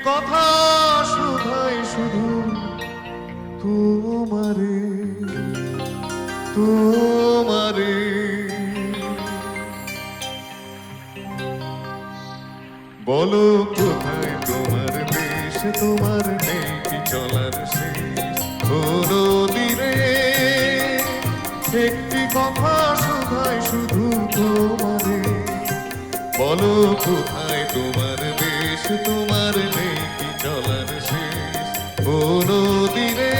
কথা শুধাই শুধু তোমারে তোমারে। বলো কোথায় তোমার দেশ, তোমার নেই কি চলার শেষ কোনো দিনে। একটি কথা শুধাই শুধু তোমারে। বলো কোথায় তোমার দেশ, তোমার নেই কি চলার শেষ কোনো দিনে।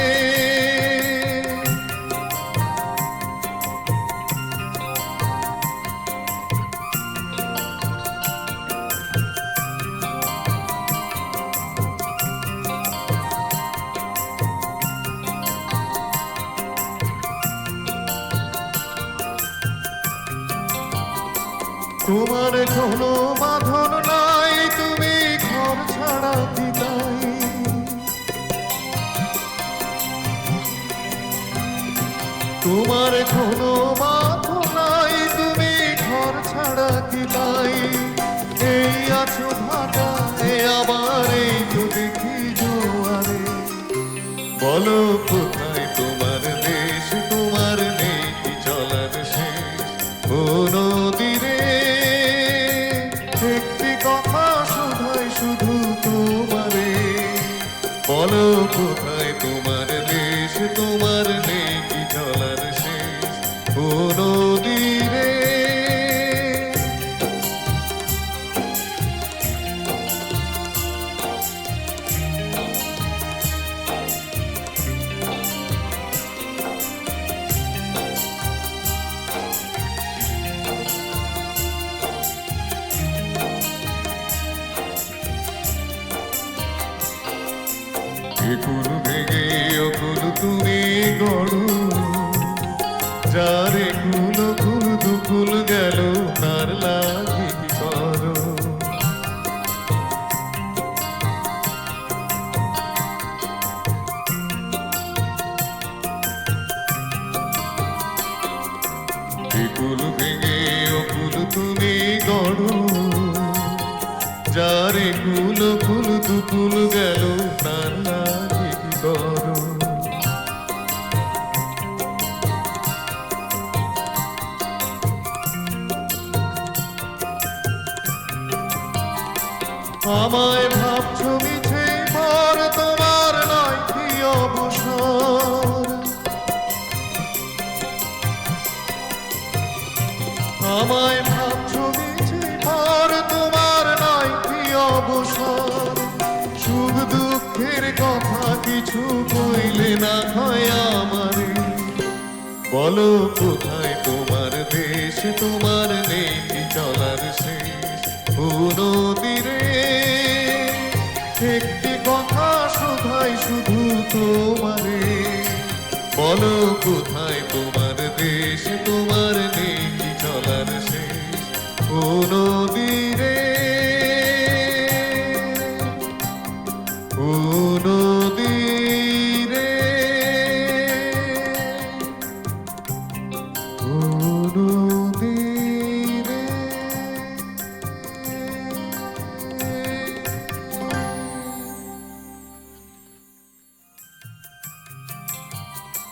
তোমার কোনো বাঁধন নাই, তুমি ঘর ছাড়া কি তাই। তোমার কোনো বাঁধন নাই, তুমি ঘর ছাড়া কি তাই। এই আছো ভাটা, এ আবার এই তো দেখি জোয়ারে। বলো কোথায় তোমার দেশ, তোমার নেই কি চলার শেষ কোনো দিনে। একটি কথা শুধাই শুধু তোমারে। বলো কোথায় তোমার দেশ, তোমার নেই কি চলার শেষ কোনো দিনে। একুল ভেঙে অকুল তুমি গড়ো, যার একুল কুল দুকুল গেল তার লাগে কি করো। একুল ভেঙে অকুল তুমি গড়ো, যার একুল কুল দুকুল গেল তার লাগে কি করো। আমায় ভাবছো মিছে পর, তোমার নয় কি অবসর। আমায় ভাবছো মিছে পর, তোমার নয় কি অবসর। সুখ দুঃখের কথা কিছু কইলে না হয় আমারে। বলো কোথায় তোমার দেশ, তোমার নেই কি চলার শেষ কোনো দিনে। একটি কথা শুধাই শুধু তোমারে। বলো কোথায় তোমার